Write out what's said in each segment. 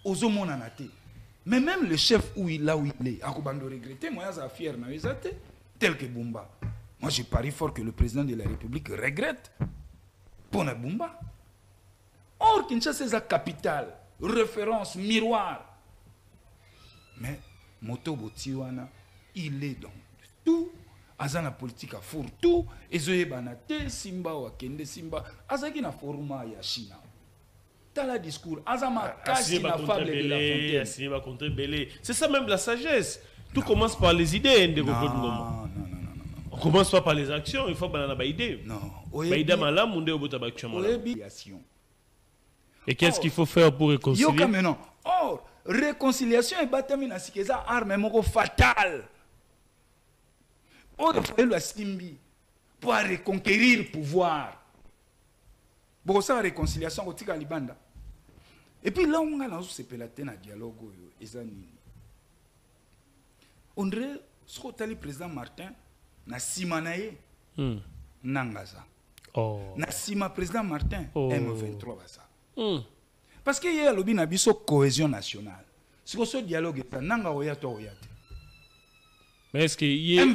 ozomona na te. Mais même le chef là où il est, akobando regretter, moi je suis fier na ezate tel que Bumba. Moi je parie fort que le président de la République regrette pour na Bumba. Or Kinshasa c'est la capitale, référence, miroir. Mais Moto Botiwana, il est dans tout. Azana politique à four tout. Ezoye banate Simba ou Kende Simba. Azaki na foruma ya China. Dans le discours, Azama casse na fable de la fontaine. C'est ça même la sagesse. Tout commence par les idées. Non. On commence pas par les actions. Il faut banana ba idée. Non. Baïda malam munde obota action. Et qu'est-ce qu'il faut faire pour réconcilier? Yoka maintenant. Or, réconciliation et batamina sikeza arme moko fatal. Or, il faut le simbi pour reconquérir le pouvoir. Pour ça, réconciliation au tika libanda. Et puis là, on a lancé ce pélaté na dialogue on dirait ce que le président Martin na simanaye nangaza. Na sima président Martin M23 basa. Parce qu'il y a lobby na biso cohésion nationale. Si ce dialogue est nanga oya to oya. Mais est-ce qu'il y a une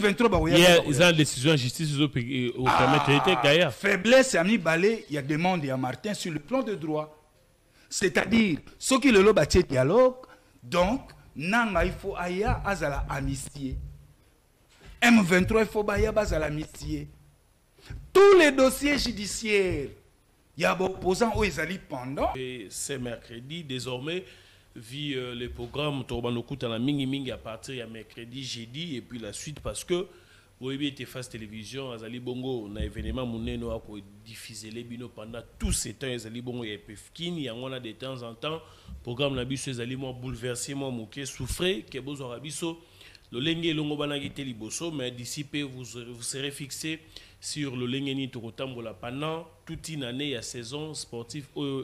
décision de justice au permettre faiblesse ami balé, il y a demande à Martin sur le plan de droit. C'est-à-dire, ce qui le lobby dialogue, donc, nanga il faut aya azala amitié. M23 il faut aya azala amitié. Tous les dossiers judiciaires, il y a des opposants où ils allaient pendant. Et c'est mercredi, désormais. Vu les programmes Torbanokout à la mingi à partir de mercredi, jeudi et puis la suite parce que vous avez été face télévision, Azali Bongo, on a événement Mouneno a diffusé les bino pendant tous ces temps, Azali Bongo et Pefkin, il y a de temps en temps, programme Nabiso, Azali moi bouleversé, moi mouké, souffré, que besoin Rabiso, le Lengue Longo Banagité Liboso, mais d'ici peu vous serez fixé sur le Lengeni Torotambola pendant toute une année, il y a saison sportive au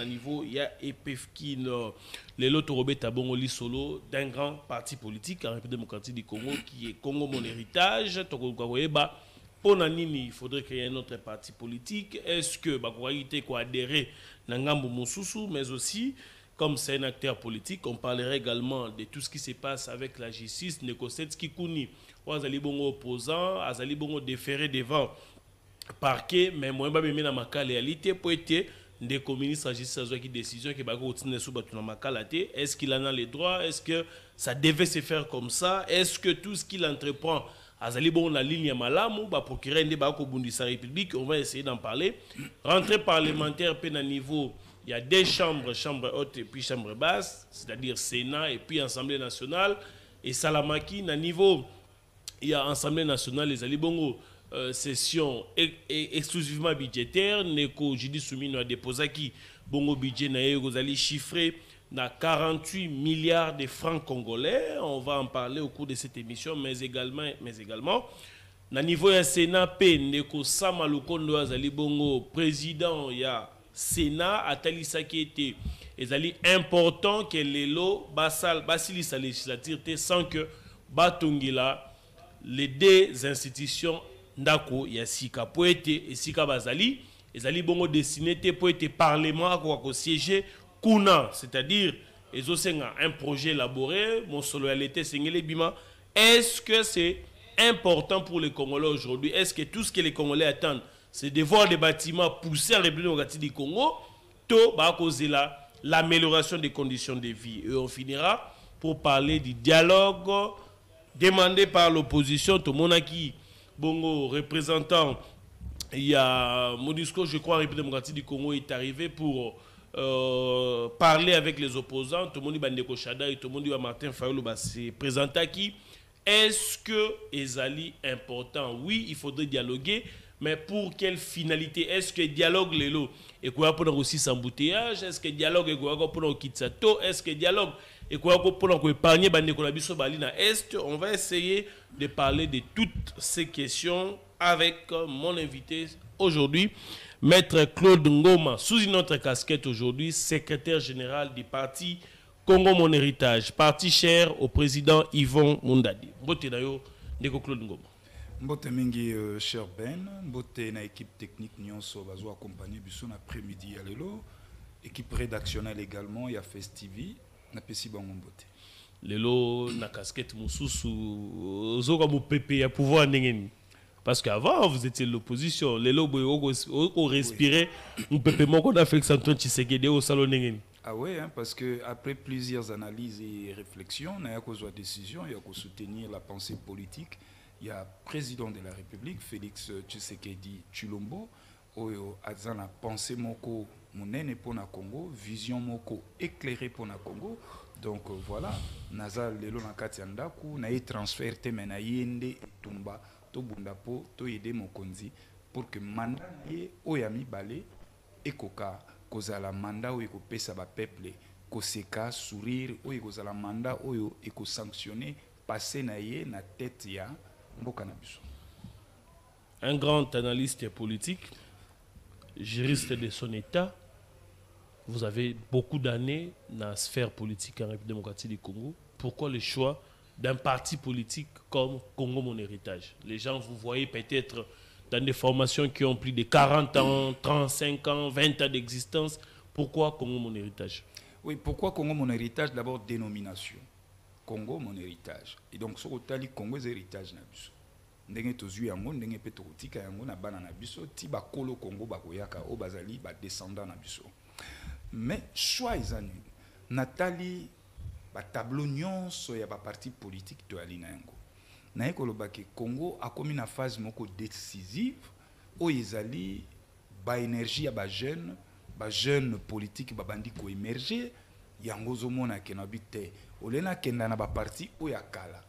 niveau, il y a Epefkin, les lots Torobé Tabongoli solo d'un grand parti politique, la République démocratique du Congo, qui est Congo mon héritage, Tokogoeba. Pour Nanini, il faudrait qu'il y ait un autre parti politique. Est-ce que Bakouraïté quoi adhérer Nangambo Moussoussou, mais aussi, comme c'est un acteur politique, on parlerait également de tout ce qui se passe avec la justice, Nekosetski Kouni, ou Azali Bongo opposant, Azali Bongo déféré devant parquet, mais moi, je vais ma réalité pour être des ministres de la justice qui décision qui va continuer sous est-ce qu'il en a les droits, est-ce que ça devait se faire comme ça, est-ce que tout ce qu'il entreprend, Azali Bongo la ligne Malamu, pour qu'il rende sa République, on va essayer d'en parler. Rentrée parlementaire, à niveau. Il y a des chambres, chambre haute et puis chambre basse, c'est-à-dire Sénat et puis Assemblée nationale. Et Salamaki, à niveau, il y a Assemblée nationale, les Alibongo, session exclusivement budgétaire. Neko, Jidi Soumino a déposé qui, Bongo budget, vous allez chiffrer dans 48 milliards de francs congolais. On va en parler au cours de cette émission, mais également, à niveau du Sénat, Neko Samalukondo Azalibongo, président, il y a Sénat a talisa qui était important que les lots basili sa législature sans que batongila les deux institutions ndako ya sika poete et sika bazali ezali bongo destiné pour être parlement à quoi siéger kuna, c'est-à-dire ezosenga un projet élaboré mon loyauté sengele bima. Est-ce que c'est important pour les Congolais aujourd'hui? Est-ce que tout ce que les Congolais attendent c'est de voir des bâtiments poussés en République démocratique du Congo, tout va causer l'amélioration des conditions de vie. Et on finira pour parler du dialogue demandé par l'opposition. Tout le monde qui, bongo, représentant, il y a Modisco, je crois, en République démocratique du Congo est arrivé pour parler avec les opposants. Tout le monde dit Bandeko Chada et tout le monde dit Martin Fayulu s'est présenté qui. Est-ce que Ezali important? Oui, il faudrait dialoguer. Mais pour quelle finalité? Est-ce que dialogue lelo et quoi pour aussi s'embouteillage? Est-ce que dialogue et quoi pour kitsato? Est-ce que dialogue et quoi pour épargner bandeko na biso balina est? On va essayer de parler de toutes ces questions avec mon invité aujourd'hui, Maître Claude Ngoma, sous une autre casquette aujourd'hui, secrétaire général du parti Congo Mon Héritage, parti cher au président Yvon Mundadi. Mbote nayo ndeko Claude Ngoma. Mbote mingi cher Ben, mbote na équipe technique nyonso bazo accompagner biso na après-midi ya lelo. équipe rédactionnelle également, il y a Festivi, na pesi bango mbote. Lelo na casquette mususu zoka mo pépé à pouvoir ndengeni. Parce qu'avant vous étiez l'opposition, lelo boy o respirer un pépé moko na Félix Antoine Tshisekedi au salon ndengeni. Ah ouais, hein, parce que après plusieurs analyses et réflexions, on a une décision, il y a soutenir la pensée politique. Il y a le président de la République, Félix Tshisekedi Tshilombo, oyo azana pensée moko monene pour na Congo, vision moko éclairée pour na Congo. Donc voilà, naza lelo na kati ya ndaku na ye transfert te mena yende tumba to bunda po to yede mokonzi pour que mandat ye oyami balé ekoka kozala mandat oyo ekopesa ba peuple koseka sourire oyo kozala mandat oyo eko sanctionner passer na ye na tête ya mboka na biso. Un grand analyste politique, juriste de son état. Vous avez beaucoup d'années dans la sphère politique en République démocratique du Congo. Pourquoi le choix d'un parti politique comme Congo Mon Héritage? Les gens, vous voyez peut-être dans des formations qui ont plus de 40 ans, 35 ans, 20 ans d'existence. Pourquoi Congo Mon Héritage? Oui, pourquoi Congo Mon Héritage? D'abord, dénomination. Congo Mon Héritage. Et donc, ce que Congo est héritage na biso. Ndenge tozui yango, ndenge pe tokotika yango na bana na biso, ti bakolo Congo bakoyaka o bazali ba descendant na biso. Mais choix ezani Nathalie ba tableau nyonso ya ba parti politique to ali na yango. Na ekoloba ke Congo a komi na phase moko décisive o ezali ba énergie ya ba jeune politique ba bandi ko émerger yango zomona ke na bité olena kenda na ba parti o ya kala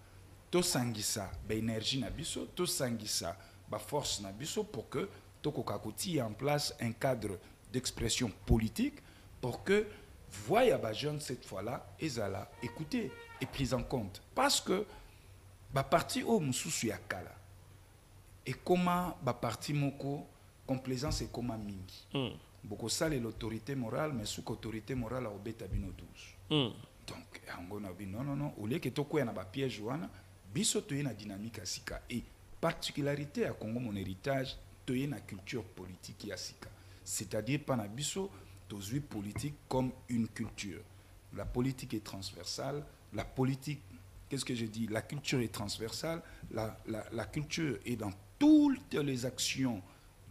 to sangisa ba énergie na biso to sangisa ba force na biso pour que tokoka koti en place un cadre d'expression politique pour que voyez les jeunes cette fois-là, ezala écoutez et prise en compte. Parce que ba parti au mususu ya kala et comment ba parti moko complaisance et comment mingi. Beaucoup ça l'autorité morale mais sous autorité morale au beta bino 12. Donc yango na bi non au lieu que toko na ba piège wana biso to na dynamique asika et particularité à Congo Mon Héritage to na culture politique ya sika. C'est-à-dire pas na biso tous politique comme une culture. La politique est transversale. La politique, qu'est-ce que je dis? La culture est transversale. La culture est dans toutes les actions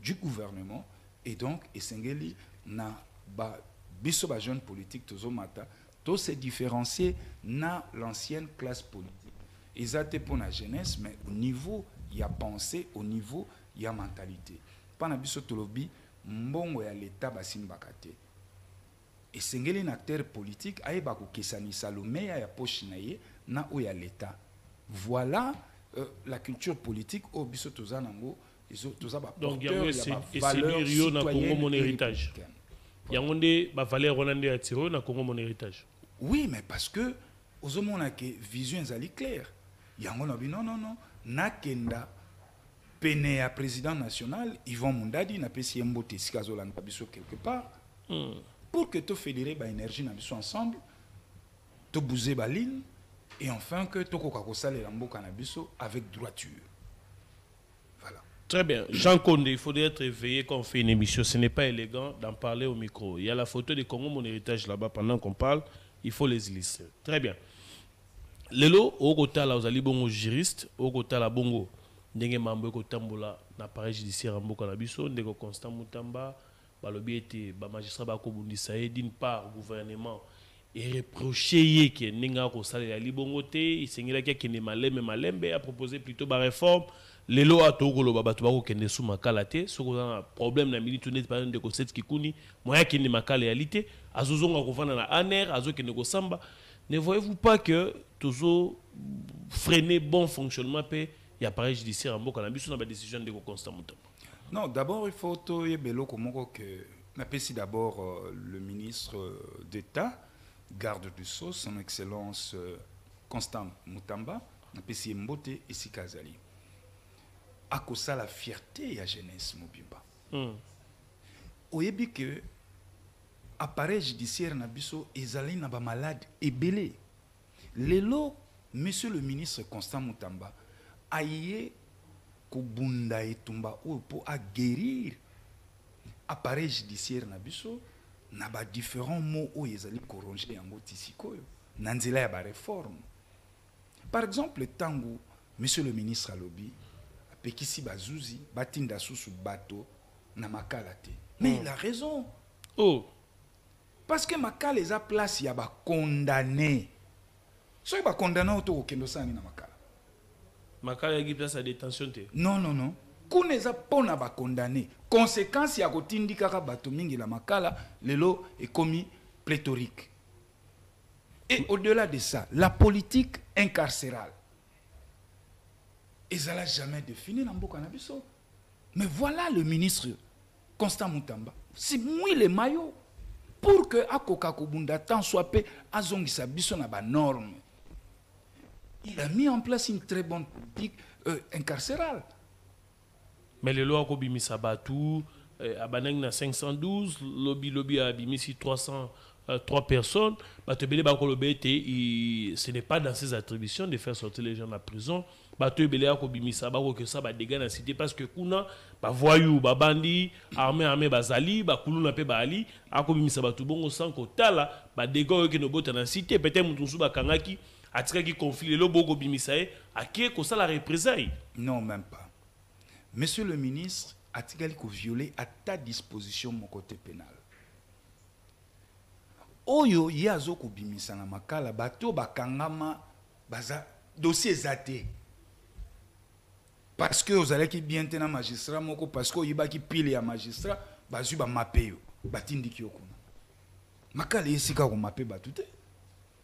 du gouvernement. Et donc, Esengeli na ba biso ba jeune politique tozomata to se différencier na l'ancienne classe politique. Ils étaient pour la jeunesse, mais au niveau il y a pensée, au niveau il y a mentalité. Pana biso tolobi mbongo ya l'état basine bakate. Et sengeli un acteur politique aïba ko kesani salome ya poche na ye na o ya l'état. Voilà la culture politique au biso tozanango toza ba donc porteur ya valeur na Congo Mon Héritage. Yangonde ba valeur rolande ya tiro na Congo Mon Héritage. Oui, mais parce que ozomona ke vision ezali claire. Yango na bi non nakenda pene ya président national Yvon Mundadi na pesi mbote sikazolanda biso quelque part. Pour que tu fédères l'énergie ensemble, tu bouger la ligne et enfin que tu aies avec droiture. Voilà. Très bien. Jean Condé, il faudrait être éveillé quand on fait une émission. Ce n'est pas élégant d'en parler au micro. Il y a la photo de Congo Mon Héritage là-bas pendant qu'on parle. Il faut les illustrer. Très bien. Lelo, au côté là, vous allez bon juriste, au côté là, bongo. Ndenge mambo ko tambola na appareil judiciaire mboka na biso, ndeko Constant Mutamba. Balobi était ba magistrat ba ko bundisa d'une part gouvernement et reprocher que ninga ko salela libongo te isengela ke ne malembe a proposé plutôt ba réforme les lois tokolo ba batu ba ko kende sous makala te soko na problème na militaire net par de ko set kikuni moya ke ne makala réalité azozonga ko vana na aner azo ke ne ko samba. Ne voyez-vous pas que toujours freiner bon fonctionnement pe ya appareil judiciaire en mboka na biso na ba décision de ko Constant Mutamba? Non, d'abord, il faut que n'apprécie d'abord le ministre d'État, garde du sceau, son excellence Constant Mutamba, n'apprécie Mbote et Sikazali. À cause de la fierté et la jeunesse, Mobimba. Oyebi que appareil judiciaire nabiso ezali na ba malade et belé. Lelo, monsieur le ministre Constant Mutamba, aïe Kobunda et Tumba pour guérir appareil judiciaire na biso na ba différents mots où ils allaient corroger yango tisikoyo na nzela ya ba réforme. Par exemple, tango monsieur le ministre alobi apekisi bazuzi batinda susu bato na makala te. Mais il a raison. Oh. Parce que makala les a place ya ba condamné. Soki ba condamné auto okendo sani na makala. Makala y a place à détention te. Non non non. Kuna eza pona ba condamné. Conséquence ya kotindi kaka bato mingi la makala lelo est commis pléthorique. Et au-delà de ça, la politique incarcérale, ils n'ont jamais défini dans le Canabiso. Mais voilà le ministre Constant Moutamba. C'est moi le maillot pour que Akoka Kobunda tant soit paix à Zongisa Biso na ba norme. Il a mis en place une très bonne politique incarcérale. Mais le loi Kobimi Sabatou, Abaneng na 512, lobby a bimisi 303 personnes. Ce n'est pas dans ses attributions de faire sortir les gens de la prison. Que ça va dégâts dans la cité parce que kuna ba voyou ba bandi armée bazali ba kuluna pe bali akobi sabatu bongo sans kotala ba dégâts que no bota dans la cité peut-être mutusu ba kangaki atika ki conflit le bogo bimisae akie ko ça la représailles. Non, même pas. Monsieur le ministre atika ko violer à ta disposition mon côté pénal. Oyo yazo ko bimisa na makala bato bakangama baza dossier zate. Parce que vous allez qui bien tenir magistrat moko parce que yiba ki pile ya magistrat bazu ba mapeyo batindi ki okuna makala esika ko mape batute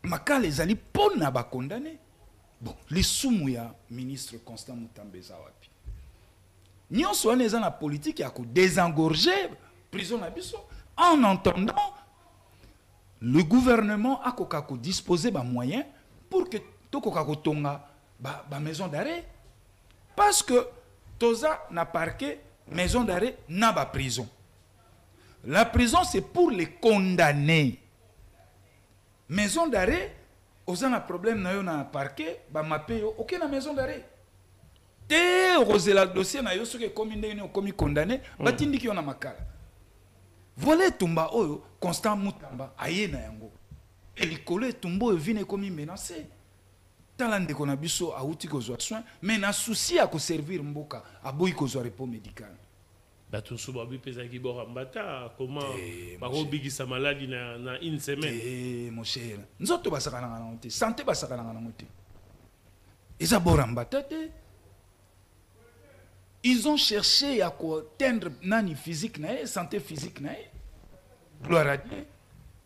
makala ezali pona ba condamné. Bon les sumu ya ministre Constant Moutambeza wapi nyonso wana eza na politique ya ko désengorger prison na biso en entendant le gouvernement a koka ko disposer ba moyens pour que to koka ko tonga ba maison d'arrêt. Parce que Toza n'a parqué maison d'arrêt n'a pas prison. La prison c'est pour les condamnés. Maison d'arrêt, aux un problème na yo na parqué, ba mapé yo aucune maison d'arrêt. Té rosé la dossier na yo ce que comme ndenge comme condamné, batindi ki yo na makala. Voilà tumba oyo Constant Moutamba ayena yango. Elikolo tumbo vine comme menacé. Talande qu'on a biso a outil kozwa soin mais na souci à ko servir mboka a boy kozwa repos médical. Bato subabi pesa ki borambata comment ba robigi sa maladie na une semaine. Mon cher. Nzoto basaka na ngote, santé basaka na ngote. Eza borambata te. Ils ont cherché à quoi atteindre nani physique na santé physique na gloire à Dieu.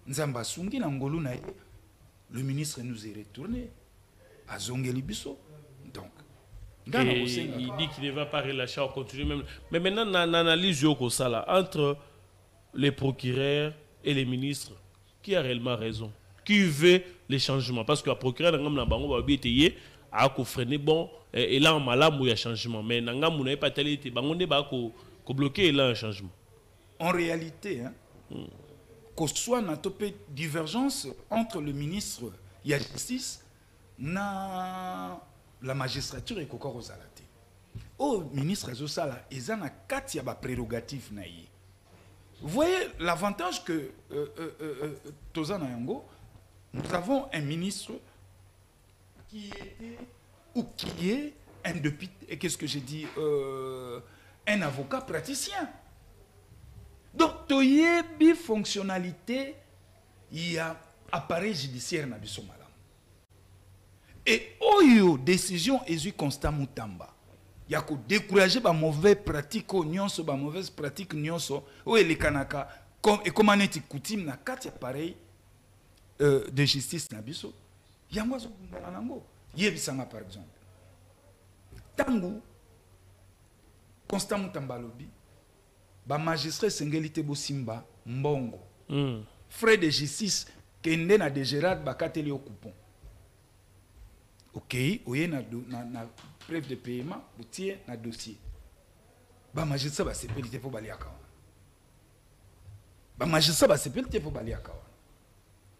Nzamba sungi na ngolu na le ministre nous est retourné. À Zongelibiso. Donc, il dit qu'il ne va pas relâcher, on continue même. Mais maintenant, on analyse entre les procureurs et les ministres. Qui a réellement raison? Qui veut les changements? Parce que le procureur a freiner bon et là on malade il y a changement. Mais on n'a pas tellement été bloqué là un changement. En réalité, qu'on soit dans une divergence entre le ministre et la justice. Na la magistrature est encore aux alatés. Au ministre Azosala, ils ont 4 prérogatives. Vous voyez l'avantage que Toza Nayango, nous avons un ministre qui était ou qui est un depuis, et qu'est-ce que j'ai dit, un avocat praticien. Donc, il y a une fonctionnalité, il y a appareil judiciaire na biso malam. Et oyo décision est Constant Moutamba. Il y a que décourager ba mauvaise pratique nyonso ba mauvaise pratique nyonso o ele kanaka comme et comment est coutume na quatre appareils de justice na biso. Yango zo nango. Yebisanga par exemple. Tangu Constant Moutamba lobi ba magistrat sengelité bosimba mbongo. Frais de justice kende na de Gérard bakateli au coupon. Ok, oye na preuve de paiement, vous tirez na dossier. Ba magistrat ba sepelité pour baliaka. Ba magistrat ba sepelité pour baliaka.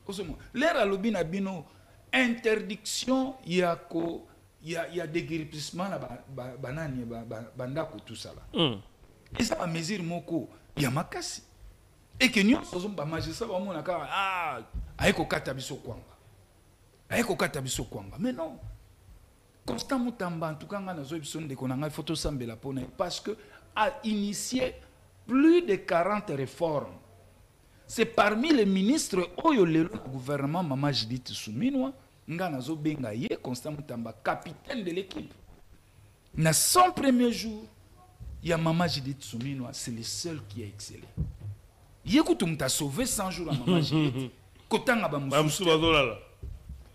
Osemo, l'air alobi na bino interdiction ya déguerpissement na banani bandako tout ça là. Et ça ba mesure moko ya makasi. et que nous sommes pas magistrat ba mona ka aiko kata biso kwanga mais non Constant Moutamba en tout cas ngana zo biso ndeko na ngai photo sambela pona parce que a initié plus de 40 réformes. C'est parmi les ministres oyo le gouvernement Mama Judith Suminwa ngana zo benga ye Constant Moutamba capitaine de l'équipe. Na son premier jour, il y a Mama Judith Suminwa, c'est le seul qui a excellé. Yekutum t'a sauvé 100 jours à Mama Judith. Kotanga ba musu bazolala.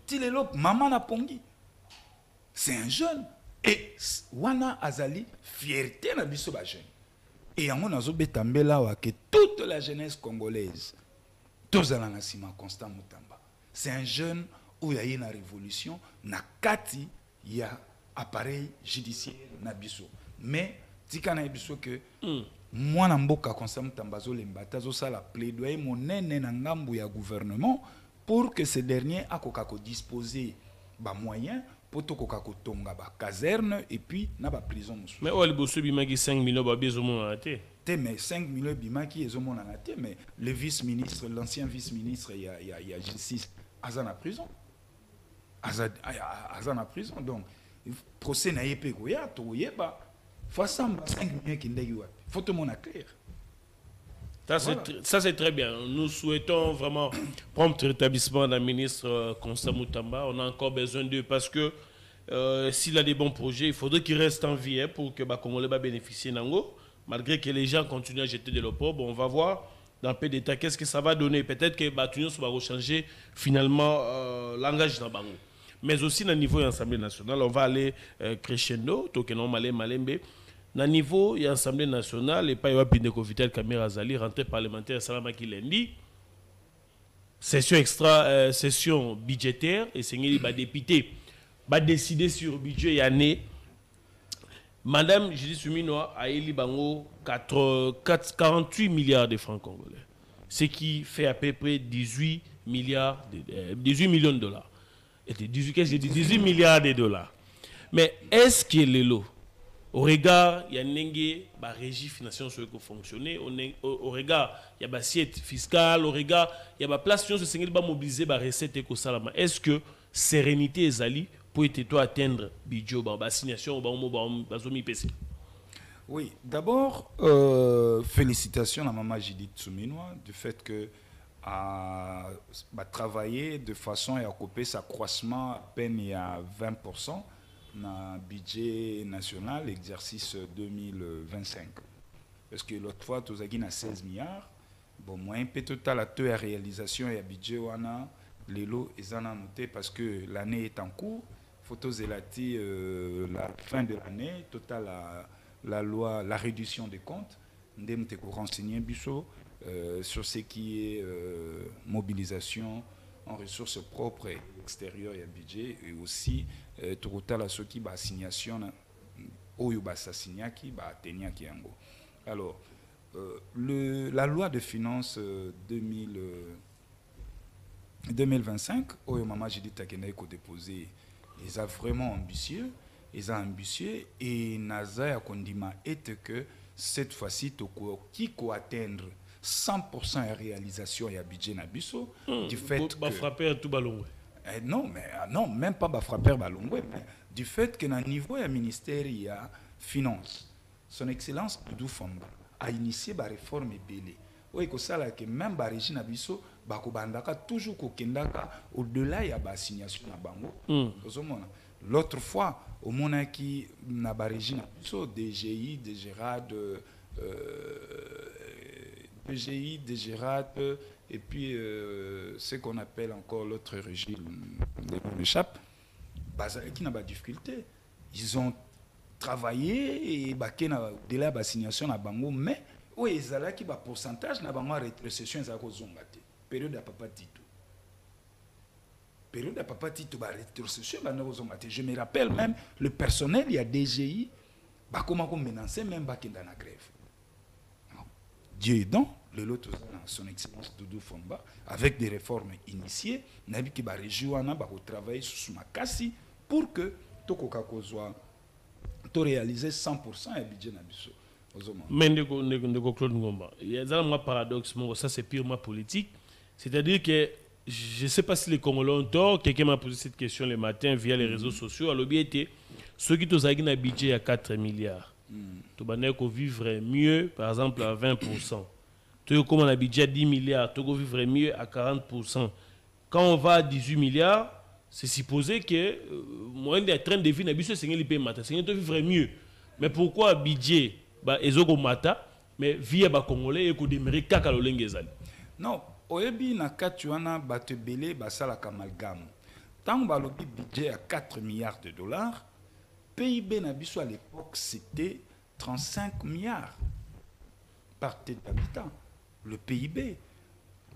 Tilelo Mama na pongi. C'est un jeune et wana azali fierté na biso ba jeune. Et yango nazo betambela wa que toute la jeunesse congolaise tozala na sima Constant Moutamba. C'est un jeune où il y a une révolution na kati ya appareil judiciaire na biso. Mais tika na biso que moi na mboka Constant Moutamba zo lembata zo sala plaidoyer monene na ngambu ya gouvernement pour que ce dernier akoka ko disposer ba moyens pour to koka ko tonga ba caserne et puis na ba prison musu. Mais o liboso bimaki 5 millions ba bezo mona te. Te mais 5 millions bimaki ezo mona na te mais le vice-ministre l'ancien vice-ministre il y a justice azana prison. Azana prison donc procès na yepé ko ya to yeba face à 5 millions qui ndegi wa. Faut te mona clair. Ça c'est très bien. Nous souhaitons vraiment prompt rétablissement d'un ministre Constant Moutamba. On a encore besoin d'eux parce que s'il a des bons projets, il faudrait qu'il reste en vie pour que Congolais va bénéficier d'ango. Malgré que les gens continuent à jeter de l'opprobre, on va voir dans peu d'état qu'est-ce que ça va donner. Peut-être que Batunios va rechanger finalement langage dans Bango. Mais aussi dans le niveau de l'Assemblée nationale, on va aller crescendo, tokenon malembe. Dans le niveau de l'Assemblée nationale, et pas Pindeko Vital Kamera Zali, rentrée parlementaire Salamaki lundi, session budgétaire, et c'est les députés va décider sur le budget et année. Madame Judith Suminwa a élu 48 milliards de francs congolais, ce qui fait à peu près 18 millions de dollars. Et 18 milliards de dollars. Mais est-ce que les lots au regard, il y a une régie financière qui fonctionne. Au regard, il y a une assiette fiscale. Au regard, il y a une place qui est mobilisée par recette et salama. Est-ce que sérénité et ali pour atteindre Bidjo, assignation au PC? Oui, d'abord, félicitations à Mama Judith Suminwa du fait que a travaillé de façon à couper sa croissement à peine il y a 20%. Dans le budget national, exercice 2025. Parce que l'autre fois, tu as 16 milliards. Bon, moi, un peu total à la réalisation et à budget, les lots, ils en ont noté parce que l'année est en cours. Photos et la fin de l'année, total la loi, la réduction des comptes. Nous avons renseigné sur ce qui est mobilisation en ressources propres et extérieures et à budget, et aussi total à ceux qui ba assignation oyo ba sassignaki ba teniaki yango. Alors la loi de finances 2025 oyo Mama Judith Takenda ko déposé, ils sont vraiment ambitieux, et naza ya kondima est que cette fois-ci qui ko atteindre 100% de réalisation et budget na biso du fait que frapper tout ballon. Non, même pas frapper ballon, mais du fait que dans le niveau du ministère il y a finance, son excellence Doudou Famba a initié la réforme belé. Oui, que ça là que même la régie na biso bakobandaka toujours kokendaka au-delà ya ba assignation na bango. L'autre fois au monaki na ba régie na biso DGI, DGRAD PGI, DGRAT, et puis ce qu'on appelle encore l'autre régime de l'échappe, qui n'a pas de difficulté. Ils ont travaillé et qui n'a de la assignation à Bango, mais oui, ils ont qui pourcentage n'a pas rétrocession à Zongaté. Période à Papa Tito. Période à Papa Tito, rétrocession à Zongaté. Je me rappelle même le personnel, il y a DGI, comment on menaçait même qui dans la grève. Dieu aidant, le lot son excellence Doudou Famba, avec des réformes initiées, nabi ki ba région ba travailler sur ma kasi pour que Tokoka Kozwa to réaliser 100% et budget nabiso. Mais Claude Ngomba, il y a un paradoxe, ça c'est purement politique. C'est-à-dire que je ne sais pas si les Congolais ont tort. Quelqu'un m'a posé cette question le matin via les réseaux sociaux. Alors, bien été, ceux qui ont un budget à 4 milliards, tu vas vivre mieux, par exemple, à 20%. Tu comme on a un budget à 10 milliards, tu vas vivre mieux à 40%. Quand on va à 18 milliards, c'est supposé que moyen de train de vie, c'est de vivre mieux. Mais pourquoi budget ezoko mata mais via ba congolais et ko démériter kaka lolenge ezali? Non, oyebi na kati wana bato belé basala amalgame. Tant balobi budget à 4 milliards de dollars, PIB na biso à l'époque c'était 35 milliards par tête d'habitant. Le PIB,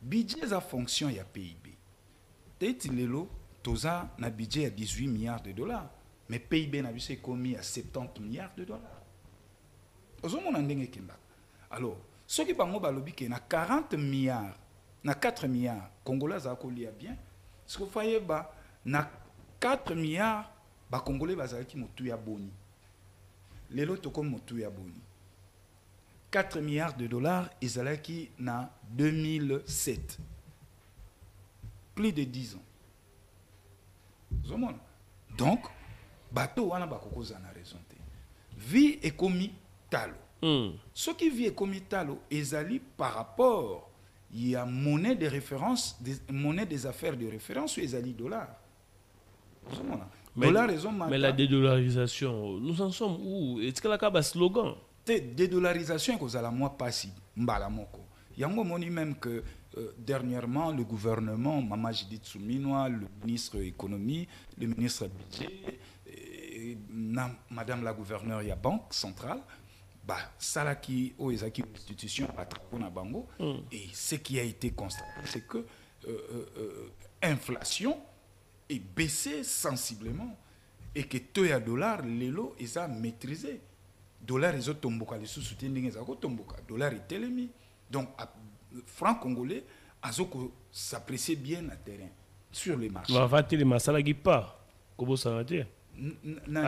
budget à fonction ya PIB. Teti lelo toza na budget à 18 milliards de dollars, mais PIB na biso est commis à 70 milliards de dollars. Alors, ceux qui bango balobi que na 40 milliards, na 4 milliards, Congolais za kolia bien. Ce que vous voyez ba na 4 milliards, ba Congolais bazalaki motu ya boni. Lelo to comme motu ya boni. 4 milliards de dollars ezalaki na 2007. Plus de 10 ans. Donc, bateau wana bakoko za na raison te. Vie est commis talo. Ce qui vit comme talo ezali par rapport il y a monnaie de référence monnaie des affaires de référence ou ezali dollar. Mais la dédollarisation, nous en sommes où? Est-ce que la kaba slogan? Dédollarisation est la moi passé mbala moko. Yango moni même que dernièrement le gouvernement Mama Judith Suminwa, le ministre de l'économie, le ministre budget, madame la gouverneure ya banque centrale salaki o ezaki institution à bango et ce qui a été constaté c'est que inflation est baissée sensiblement et que taux à dollar lelo ils a maîtrisé dollar ils ont tomboka les sous-soutien ndenge ezako tomboka dollar est télémi donc franc congolais azoko s'apprécier bien à terrain sur les marchés va va les masala qui pas comment ça va dire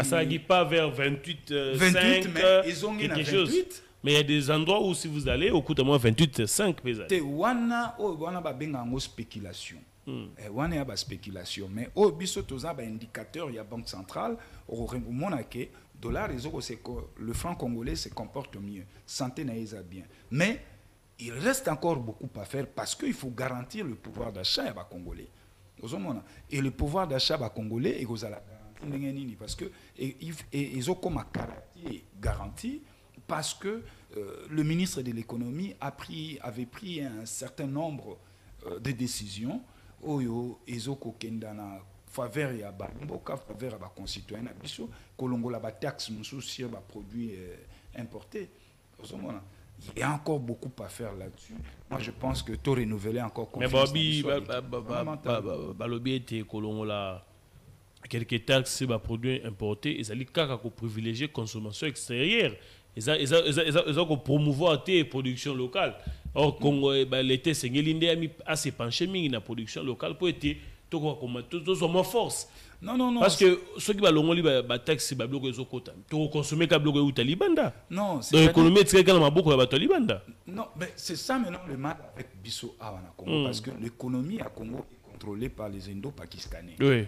ça ne pas vers 28, 5, mais ils ont quelque chose. Mais il y a des endroits où si vous allez, au coût de moins 28, 5 pesos. Wana ba spéculation. Wana ya ba spéculation. Mais au biso toza ba indicateur ya banque centrale au mona ke dollar le franc congolais se comporte mieux, santé na bien. Mais il reste encore beaucoup à faire parce qu'il faut garantir le pouvoir d'achat ya ba congolais. Et le pouvoir d'achat ba congolais est parce que ils ont comme caractère garanti parce que le ministre de l'économie avait pris un certain nombre de décisions oyo ezoko kenda na faveur ya ba mboka faveur ya ba concitoyens na biso kolongola ba taxe mususi ba produits importés. Il y a encore beaucoup à faire là-dessus. Moi, je pense que tout renouveler encore. Mais Bobby, Balobi était kolongola quelques taxes sur les produits importés, ils allaient privilégier la consommation extérieure. Ils ont promouvoir la production locale. Or, Congo, l'été, c'est l'Inde a assez penché dans la production locale pour être tout moins force. Non. Parce que ceux qui ont les taxes, c'est bloqué les quotas. Tu consommes les bloqués au Talibanda. Non, c'est l'économie, c'est quand même beaucoup de Talibanda. Non, mais c'est ça maintenant le mal avec Bissau à Congo. Parce que l'économie à Congo contrôlé par les Indo-Pakistanais. Oui.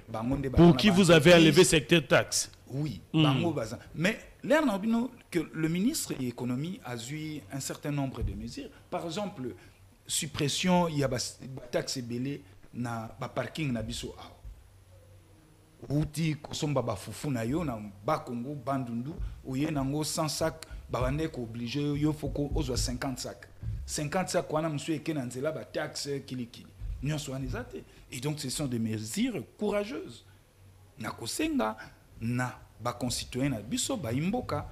Pour qui vous avez enlevé cette taxe? Oui. Mais l'air que le ministre de l'économie a eu un certain nombre de mesures. Par exemple, suppression, il y a des taxes belées na parking na biso a. Outi kosomba ba fufu na yo na ba Congo bandundu oye nango 100 sacs babande ko obligé yo foko ozwa 50 sacs. 50 sacs wana monsieur ekena nzela ba taxe kilikili. Et donc, ce sont des mesures courageuses. Nakosenga na ba concitoyens na biso ba imboka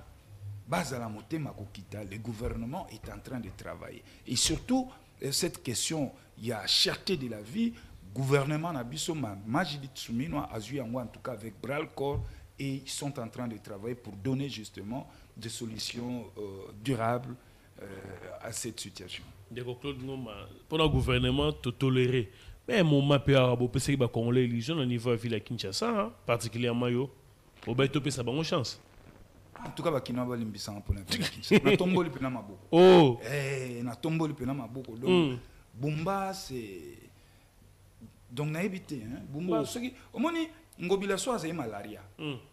bazala motema kokita. Le gouvernement est en train de travailler. Et surtout, cette question, il y a cherté de la vie. Gouvernement na biso Majidit Suminwa a joué en tout cas avec bras le corps et ils sont en train de travailler pour donner justement des solutions durables à cette situation. Pour le gouvernement, de tolérer. Mais mon mapé arabe, c'est que les l'élection au niveau de la ville à Kinshasa, particulièrement, au Baïtopé, ça a une chance. En tout cas, bakina ba limbisa mpona Kinshasa. Na tomboli pena maboko. Oh. Na tomboli pena maboko. Donc Bumba c'est donc na évité hein. Bumba ce qui omoni ngobila so azai malaria.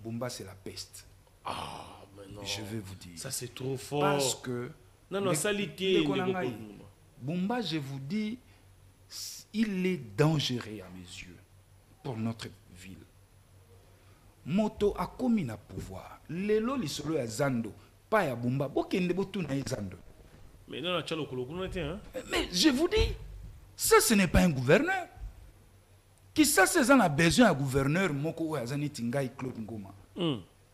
Bumba c'est la peste. Ah, mais non. Je vais vous dire. Ça c'est trop fort. Parce que non, salité. Bumba, je vous dis, il est dangereux à mes yeux pour notre ville. Moto a commis na pouvoir. Lelo li solo ya Zando, pas ya Bumba. Bokende botu na Zando. Mais non, hein? Mais je vous dis, ça ce n'est pas un gouverneur. Qui ça c'est un besoin à gouverneur moko ou azani tingai Claude Ngoma.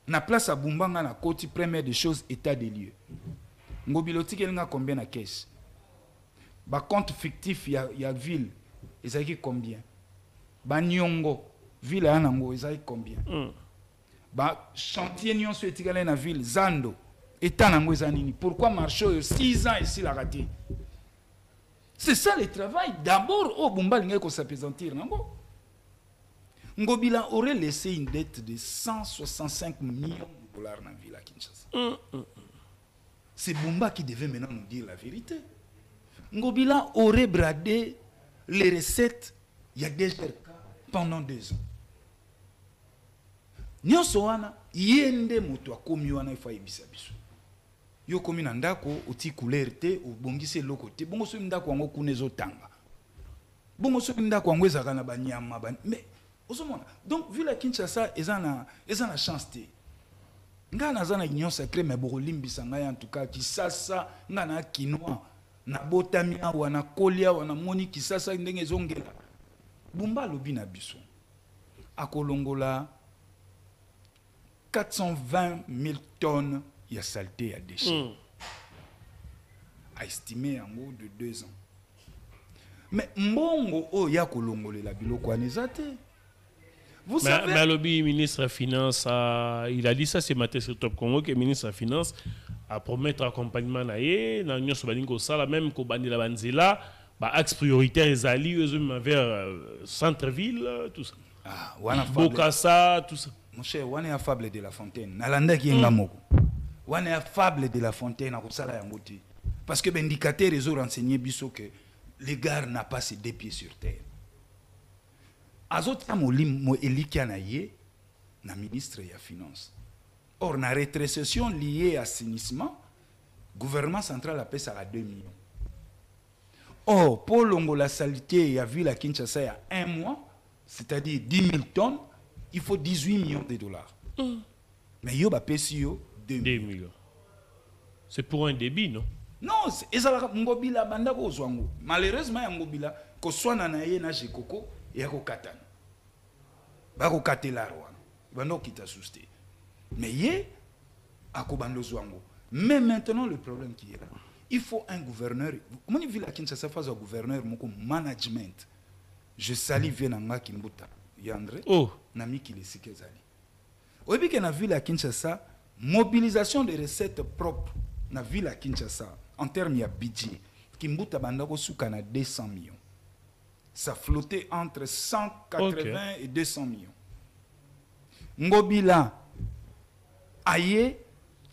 Na place à Bumba na koti première des choses état des lieux. Ngobiloti kelinga combien na caisse? Ba compte fictif ya ville, ezaki combien? Ba Nyongo ville ya nango ezaki combien? Ba chantier nyonso etikala na ville Zando état nango ezanini. Pourquoi marché 6 ans ici la raté? C'est ça le travail d'abord au Bumba linga ko s'appesantir nango. Ngobila aurait laissé une dette de 165 millions de dollars dans la ville à Kinshasa. C'est Bumba qui devait maintenant nous dire la vérité. Ngobila aurait bradé les recettes il y a déjà pendant 2 ans. Nyonso wana yende moto akomi wana ifa ibisa biso. Yo komi na ndako oti couleur te obongise loko te. Bongo so ndako wango kunezo tanga. Bongo so ndako wango ezaka na banyama mais donc vu la Kinshasa ezana chance te. Nga nazana union sacrée mais bokolimbisa ngai en tout cas Kisasa nga na kinoa na botamia wana kolia wana moni Kisasa ndenge zongela. Bumba lobi na biso akolongola 420 000 tonnes ya saleté à déchets. A estimé en haut de 2 ans. Mais mbongo o ya kolongolela biloko anezate. Vous savez, mais le ministre des Finances, il a dit ça ce matin sur Top Congo, que le ministre des Finances a promettre accompagnement dans l'Union Sobalingo Sala, même qu'au Bandi la Banzela, axe prioritaire les alliés vers centre-ville, tout ça. Ah, Bokassa, tout ça. Mon cher, on est affable de la fontaine. Nalanda qui est ngamoko. On est affable de la fontaine à Kosala Yangoti. Parce que l'indicateur les autres renseigné biso que les gars n'a pas ses 2 pieds sur terre. Azot mo elikia na ye na ministre ya finance. Or na rétrocession liée à assainissement, gouvernement central a payé ça à 2 millions. Or pour la saleté ya ville à Kinshasa il y a 1 mois, c'est-à-dire 10 000 tonnes, il faut 18 millions de dollars. Mais yo ba pesi yo 2 millions. C'est pour un débit, non? Non, ezala ngobila banda ko zwango. Malheureusement ngobila ko swana na ye na jekoko et ko katana. Bako katela rwana. Bando kita souste. Mais ye akobando zwango. Mais maintenant le problème qui est là, il faut un gouverneur. Mon ville à Kinshasa face au gouverneur moko management. Je salue Venanga Kimbuta. Yandre. Oh, nami kilesike zali. Oyebi ke na ville à Kinshasa, mobilisation de recettes propres na ville à Kinshasa en termes de budget, Kimbuta bandako suka na 200 millions. Ça flottait entre 180 et 200 millions. Ngobila aye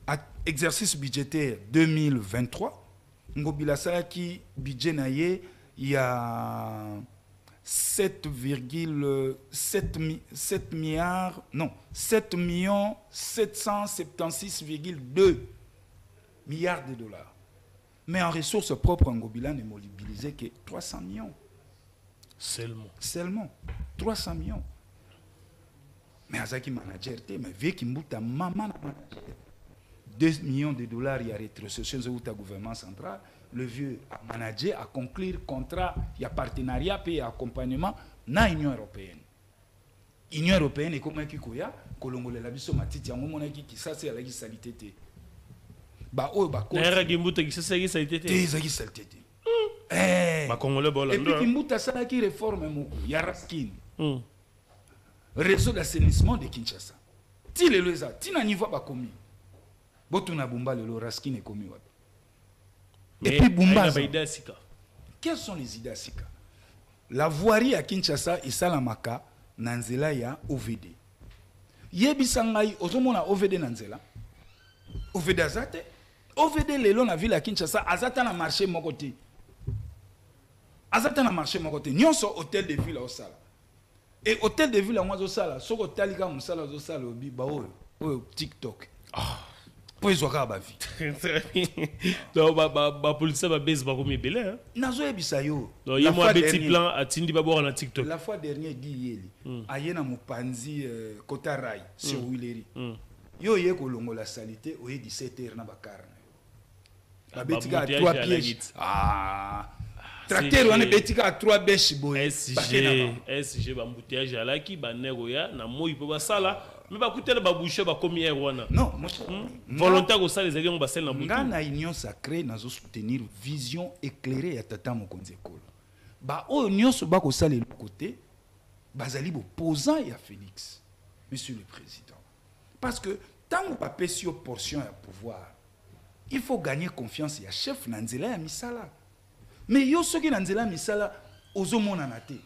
à exercice budgétaire 2023, Ngobila Salaki budget naye il y a 7,7 milliards, non, 7 millions 776,2 milliards de dollars. Mais en ressources propres, Ngobila n'est mobilisé que 300 millions. Seulement 300 millions. Mais Azaki manager, mais vu qu'il m'a maman 2 millions de dollars, il y a rétrocession de gouvernement central. Le vieux a managé, a conclure contrat, il y a partenariat, puis accompagnement dans l'Union européenne. L'Union européenne est comme un kikoya, Kolongole la biso matiti, yango monaki qui ça c'est la salité. Ba o ba ko. N'era Kimbuta qui ça c'est salité. Des salité. Ba Congolais bola. Et puis Kimbuta ça qui réforme moko, ya Raskin. Réseau d'assainissement de Kinshasa. Ti le loza, ti na niveau ba komi. Botuna Bumba le Raskin est commis wapi. Et puis Bumba. Quelles sont les idées à Sika? La voirie à Kinshasa et Salamaka, Nanzela ya OVD. Yebi sangai ozomona OVD Nanzela. OVD azate. OVD lelo na ville à Kinshasa, azata na marché mon côté. Azata na marché mon côté. Nyonso hôtel de ville au sala. Et hôtel de ville à moi au sala, so hôtel ka musala au sala obi ba o TikTok. Pour ils oka ba vie. Très bien. Donc ba police ba base ba comme belé hein. Nazo ebisa yo. Donc il moi petit plan atindi ba boire na TikTok. La fois dernière dit yeli. Ayena mopanzi Kota Rai sur Wileri. Yo ye ko longola salité o 17h na bakarna. La betika à 3 pièges. Tracteur on est betika à 3 bêches boy. SG ba embouteillage alaki ba nego ya na moi po ba sala mais ba kutela ba boucher ba komi er wana. Non, volontaire au sala les alliés on ba sel na boutou. Ngana union sacrée nazo soutenir vision éclairée ya tata mokonzi ekolo. Ba o nyonso ba ko sala le côté bazali bo posant ya Félix. Monsieur le président. Parce que tant que pas sur portion à pouvoir, il faut gagner confiance. Il y a chef Nanzela et Misala. Mais il y a ceux qui Nanzela et Misala aux hommes en athée.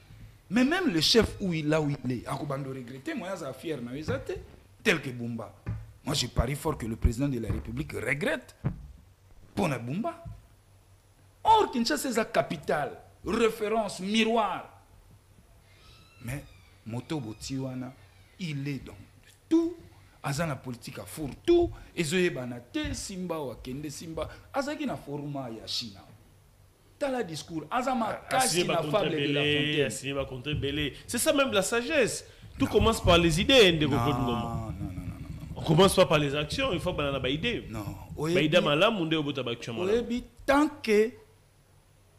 Mais même le chef où il est, à Koubando regretter, moi je suis fier tel que Bumba. Moi je parie fort que le président de la République regrette pour la Bumba. Or Kinshasa c'est la capitale, référence, miroir. Mais Moto Botiwana, il est dans tout. Azana politique à four tout ezoye banate simba wa kende simba azaki na foruma ya China tala discours azama kasi na fable de la fontaine assigné va contre belé c'est ça même la sagesse tout commence par les idées de non. On commence pas par les actions il faut banana ba idée non baïda malam munde obota ba action malam tant que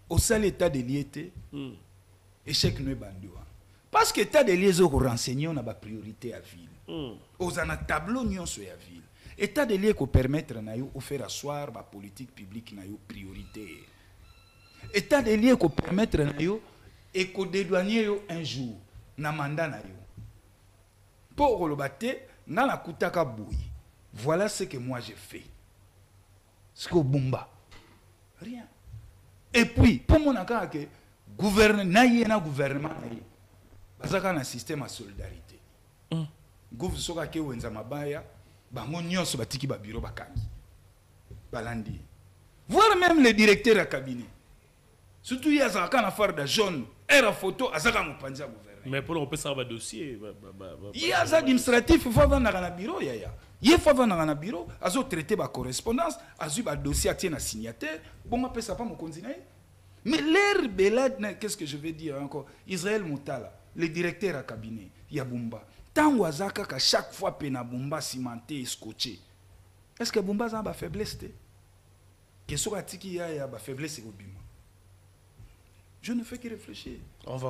au seul état de liété échec ne bandiwa parce que état de liaison ko renseigner on a ba priorité à ville. Aux un tableau nyonso sur la ville. État de lieu qui permettre na yo faire asseoir la politique publique na yo priorité. État de lieu qui permettre na yo et ko dédouaner yo un jour na mandat na yo. Pour le battre na la kutaka boui. Voilà ce que moi j'ai fait. Ce que Bumba. Rien. Et puis pour mon accord que gouvernement na gouvernement bazaka na système à solidarité. Gouv soka ke wenza mabaya bango nyonso batiki ba bureau bakangi balandi voir même le directeur à cabinet surtout il y a ça quand affaire de jaune era photo azaka mopanza gouvernement mais pour on peut savoir dossier il y a ça administratif faut va na bureau il faut va na bureau azo traiter ba correspondance azu ba dossier atie na signataire bon ma pesa pas mon continent mais l'air belade qu'est-ce que je vais dire encore Israël Moutala le directeur à cabinet Yabumba tant azaka ka chaque fois pena Bumba cimenté et scotché. Est-ce que Bumba a ba faiblesse té? Que soit tiki ya ba faiblesse obima. Je ne fais que réfléchir.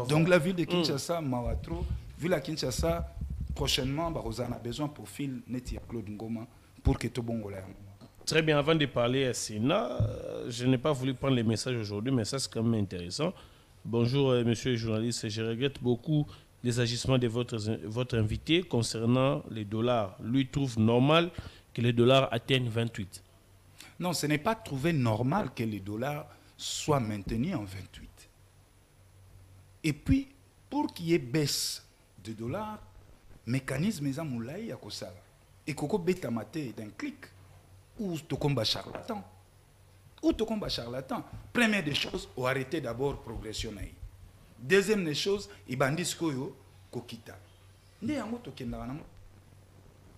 Donc la ville de Kinshasa Mawatro, ville à Kinshasa prochainement on a besoin profil neti Claude Ngoma pour que tout bon gola. Très bien, avant de parler à Sénat, je n'ai pas voulu prendre les messages aujourd'hui mais ça c'est quand même intéressant. Bonjour monsieur le journaliste, je regrette beaucoup les agissements de votre invité concernant les dollars. Lui trouve normal que les dollars atteignent 28. Non, ce n'est pas trouvé normal que les dollars soient maintenus en 28. Et puis, pour qu'il y ait baisse de dollars, mécanisme est moulay à Kosala. Et Koko Betamate d'un clic. Ou Tokomba charlatan. Première des choses, on arrêter d'abord progression. Deuxième des choses, il bandit ce koyo kokita. Ndé yango tokenda wana.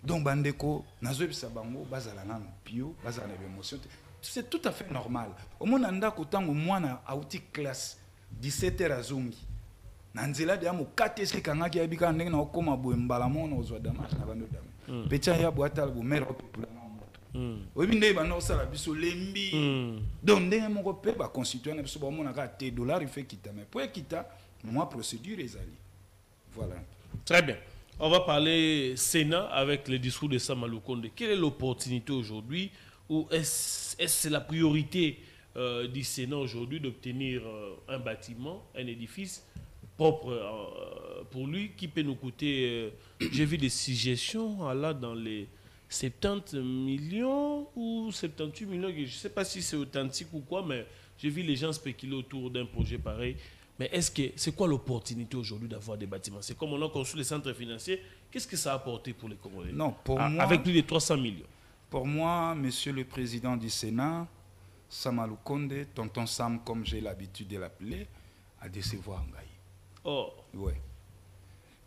Donc bandeko nazo bisa bango bazala na pio, bazala na émotion. C'est tout à fait normal. Au monde anda kotango mwana auti classe 17h azongi. Na nzela de amo katesi kanga ki abika ndenge na okoma boye mbala mona ozwa dama na bando dama. Pecha ya boata bo mère popula na moto. Obi ndé bana osala biso lembi. Donc ndenge moko pe ba constituer na biso ba mona ka te dollar il fait kita mais pour kita moi procédure les alliés. Voilà. Très bien. On va parler Sénat avec le discours de Samalou Konde. Quelle est l'opportunité aujourd'hui ou est-ce la priorité du Sénat aujourd'hui d'obtenir un bâtiment, un édifice propre pour lui qui peut nous coûter, j'ai vu des suggestions là dans les 70 millions ou 78 millions, je ne sais pas si c'est authentique ou quoi, mais j'ai vu les gens spéculer autour d'un projet pareil. Mais c'est quoi l'opportunité aujourd'hui d'avoir des bâtiments? C'est comme on a construit les centres financiers. Qu'est-ce que ça a apporté pour les Congolais? Non, pour moi, avec plus de 300 millions. Pour moi, monsieur le président du Sénat, Samalou Konde, tonton Sam, comme j'ai l'habitude de l'appeler, a décevoir Ngaï. Oh. Oui.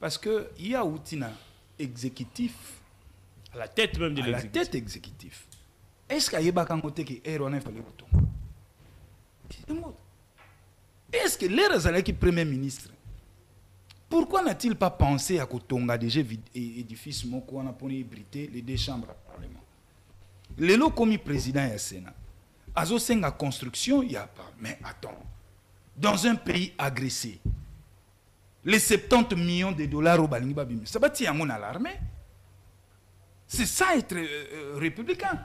Parce qu'il y a un exécutif. À la tête même de à la l'exécutif. tête exécutif. Est-ce qu'il y a un côté qui est erroné? Est-ce que l'air qui premier ministre? Pourquoi n'a-t-il pas pensé à Kotonga déjà édifice Moko on a pris les deux chambres du Parlement? Les lots commis président et Sénat. Azo senga construction, il n'y a pas. Mais attends, dans un pays agressé, les 70 millions de dollars au Balingi Babim, ça va tirer à l'armée? C'est ça être républicain.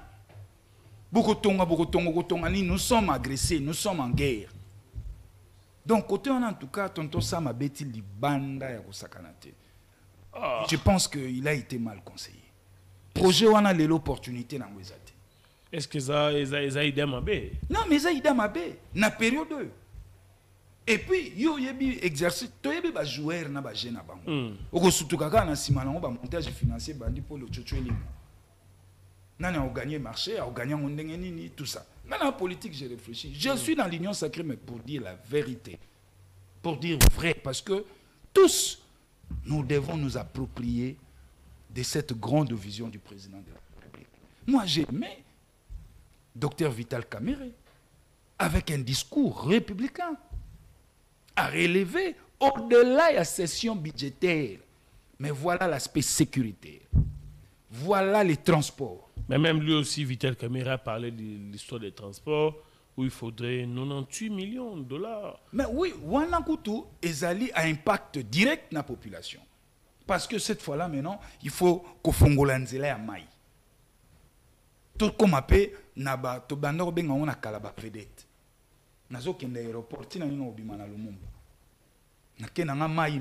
Nous sommes agressés, nous sommes en guerre. Donc, côté on en tout cas, tonton Sam a bêti li banda ya kosakanate. Je pense qu'il a été mal conseillé. Projet on a l'opportunité dans les athées. Est-ce que ça a aidé à Mabé? Non, mais ça a aidé à Mabé. Na période 2. Et puis, yo yebi exercice, to yebi ba joueur na ba jeune na bango. Oko surtout kaka na sima na ba montage financier bandi pour le tchocho elimo. Nani a gagné marché, a gagné nini, tout ça. Maintenant, en politique, j'ai réfléchi. Je suis dans l'union sacrée, mais pour dire la vérité. Pour dire vrai. Parce que tous, nous devons nous approprier de cette grande vision du président de la République. Moi, j'ai aimé Dr Vital Kamerhe avec un discours républicain à relever au-delà de la session budgétaire. Mais voilà l'aspect sécuritaire. Voilà les transports. Mais même lui aussi, Vital Kamerhe a parlé de l'histoire des transports où il faudrait 98 millions de dollars. Mais oui, Wanakoutou ezali a impact direct dans la population. Parce que cette fois-là, maintenant, il faut que Fongolanzela ya mai. Tout comme appelle, naba to bandor benga on a kalaba vedette. Nazo kende aéroport tina nino obimana lumumba. Nakena nga mai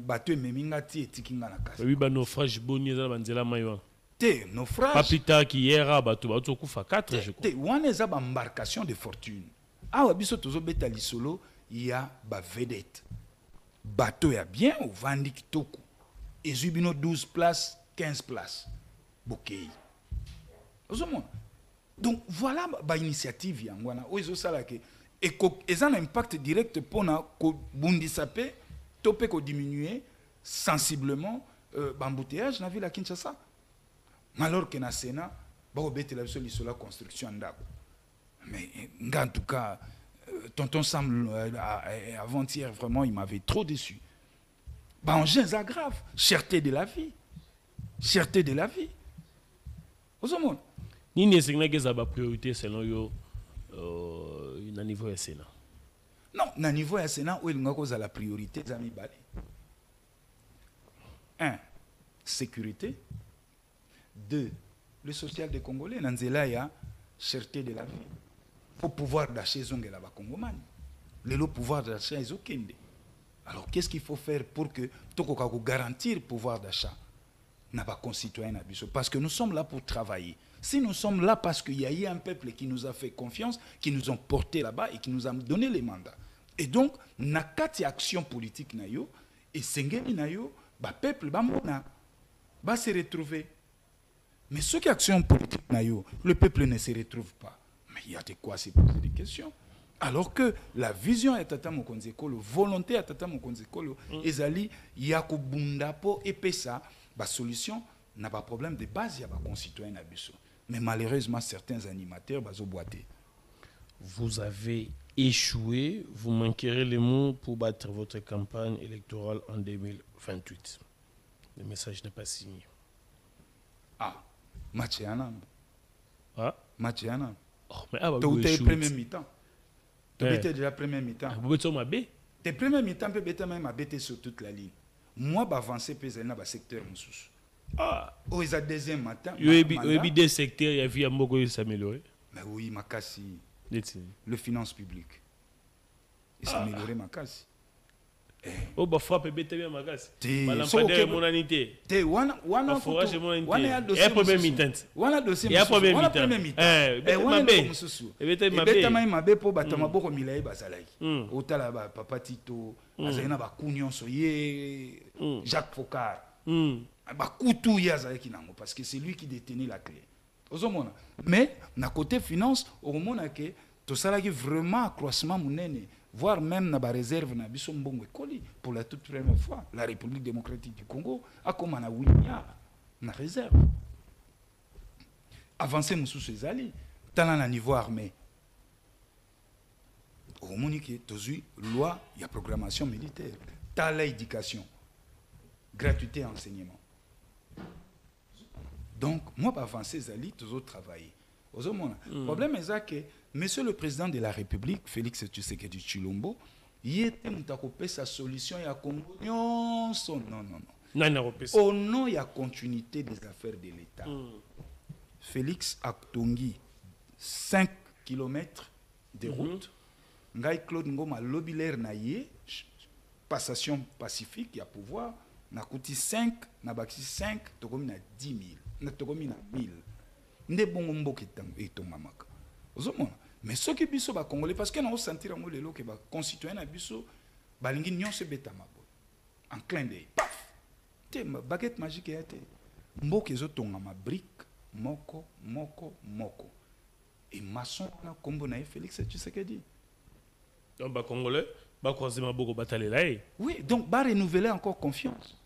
bateau meminga ti etikinga na kasa. Oui, bah naufrage boni za banzela maiwa. Te naufrage. Pas plus tard qu'hier, bateau kufa 4 je crois. Te wana eza ba embarcation de fortune. Awa biso tozo beta lisolo ya ba vedette. Bateau ya bien au vandi kitoko. Ezubino 12 places, 15 places. Bokei. Donc voilà ba initiative yangwana. Oizo sala ke et ils ont un impact direct pour que Bundisapé topé ko diminuer sensiblement l'embouteillage dans la ville de Kinshasa. Alors que dans le Sénat, il y a la construction d'Ako. Mais en tout cas, tonton Sam, avant-hier, vraiment, il m'avait trop déçu. En c'est grave. Cherté de la vie. Cherté de la vie. Vous avez Ni est-ce que priorité selon yo au niveau du Sénat? Non, au niveau du Sénat, où il y a la priorité, c'est un, sécurité. 2, le social des Congolais. Dans il y a cherté de la vie. Il faut pouvoir d'achat zongela ba Congomani. Le pouvoir d'achat est okende. Alors qu'est-ce qu'il faut faire pour que toko garantir le pouvoir d'achat n'a pas concitoyen na biso? Parce que nous sommes là pour travailler. Si nous sommes là parce qu'il y a eu un peuple qui nous a fait confiance, qui nous ont porté là-bas et qui nous a donné les mandats. Et donc, na kati action politique na yo et sengeli na yo, ba peuple ba mona ba se retrouver. Mais ceux qui action politique na yo, le peuple ne se retrouve pas. Mais il y a de quoi se poser des questions. Alors que la vision ya Tata Mokonzi Ekolo, volonté ya Tata Mokonzi Ekolo, ezali yakobunda po epesa ba solution n'a pas problème de base ya ba concitoyens na biso. Mais malheureusement, certains animateurs bazo boiter. Vous avez échoué, vous manquerez les mots pour battre votre campagne électorale en 2028. Le message n'est pas signé. Ah, match yana. Ah, match yana. Oh, mais ah, tu es premier mi-temps. Tu étais déjà premier mi-temps. Vous êtes ma B. Tes premiers mi-temps peut être même abaissé sur toute la ligne. Moi, avancer peut dans le secteur moussous. Ah, oh, ils ont deuxième matin. Il y a des secteurs, il y a vu un mot s'améliorer. Mais oui, Makassi. Le finance publique. Il s'améliorer Makassi. Oh, bah frappe bête bien Makassi. Lampadaire mon anité. Wana forage mon anité. Et un premier mi-temps. Wana dossier. Et un premier mi-temps. Et wana moussous. Et bête ma bé. Bête ma bé pour batama boko milai bazalaki. Otala ba papa Tito. Azana ba kunyon soye. Jacques Focard. Bah, Koutou Yazaki Nango, parce que c'est lui qui détenait la clé. Mais, na côté finance, au moment que tout ça là vraiment accroissement monene, voire même na ba réserve na biso mbongo ekoli pour la toute première fois, la République démocratique du Congo a comme na 8 milliards na réserve. Avancer mususu ezali, tala na niveau armé. Au moment que tozu loi, il y a programmation militaire, tala éducation, gratuité enseignement. Donc, moi, pour avancer, Zali, toujours travailler. Le problème est que Monsieur le Président de la République, Félix Tshisekedi Tshilombo, il était monté sa solution il y a Congo. Non, non, non. Au nom, il y a continuité des affaires de l'État. Félix Aktongi, 5 km de route. Ngai Claude Ngoma, lobilaire naïe, passation pacifique, il y a pouvoir. Na kouti 5, na baxi 5, tokomi na 10 000. Na tokomi na 1000. Nde bongo mboka etonga maka. Ozomona. Mais ce qui biso ba congolais parce que na sentir ngo lelo ke ba concitoyen na biso balingi nyonso beta mabo. En clin d'œil. Paf. Te baguette magique ya te. Mboka ezotonga ma brique moko. Et maçon na kombo na Félix Tshisekedi. Donc ba congolais ba croiser ma boko batalela. Oui, donc ba renouveler encore confiance.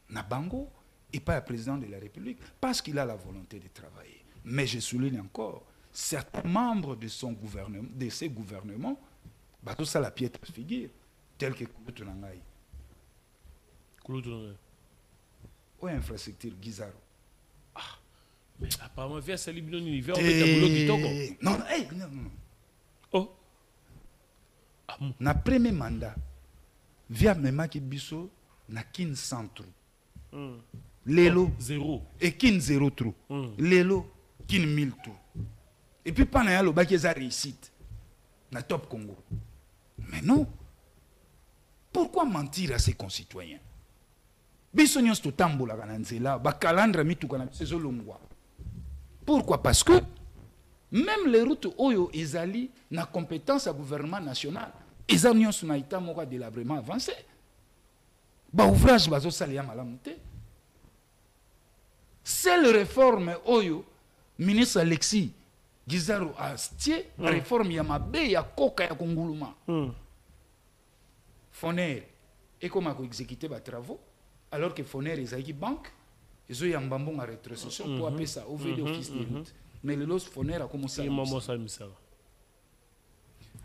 Na bango et pas le président de la République parce qu'il a la volonté de travailler. Mais je souligne encore, certains membres de son gouvernement, de ses gouvernements, bah tout ça la piètre figure, tel que Kouloutounangaï. Kouloutounangaï. Ou infrastructure Guizaro. Ah, mais apparemment, via Salibino Univers, on met un boulot qui toque. Non, non. Oh. Na premier mandat, via Memaki Bisso, na kin centre. Lelo. Zéro. Et kin zéro trou. Lelo. Kin 1000 tout. Et puis pendant yalo baki eza réussite na top Congo. Mais non. Pourquoi mentir à ses concitoyens? Biso nyonso to tambola kana nzela ba calendra mituka na biso longwa. Pourquoi? Parce que même les routes oyo ezali na compétence à gouvernement national, eza nyonso na ita moko délabrement avancé. Ba ouvrage bazo salia malamu te. Seule réforme oyo ministre Alexis Guizaro Astier, réforme Yamabe, ya Koka ya Konguluma. Foner, et comment exécuter les travaux, alors que Foner est à banque, ils ont un bambon à rétrocession pour appeler ça OVD office de route. Mais le lot Foner a commencé à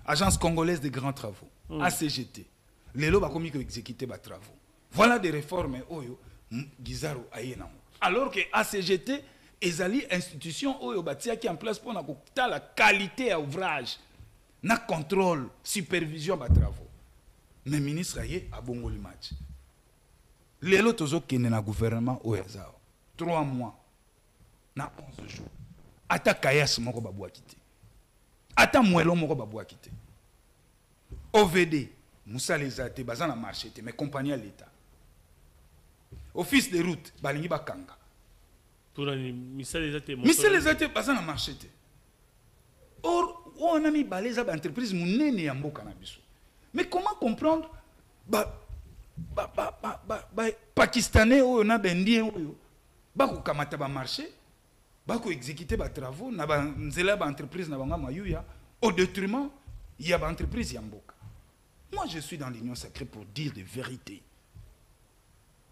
Agence congolaise des grands travaux, ACGT. Les lots a commis exécuter les travaux. Voilà des réformes oyo Guizaro a yéna. Alors que ACGT ezali institution oyo batia qui en place pour la qualité à ouvrage na contrôle supervision ba travaux mais ministre aye a bongoli match lelo tozo kende na gouvernement oyo ezao 3 mois na 11 jours ata kayas moko babwa kité ata mwelo moko babwa kité OVD musala ezate bazana marché te mais compagnie à l'état office de route balingi bakanga pour les missels les athées passent dans marché. Or, on a mis les entreprises mounene ya mboka na biso. Mais comment comprendre Pakistanais ou na Indien ou ko kamata ba marché, ko exécuter ba travaux na ba nzela ba entreprise na banga mayuya au détriment il y a ba entreprise ya mboka. Moi je suis dans l'union sacrée pour dire des vérités.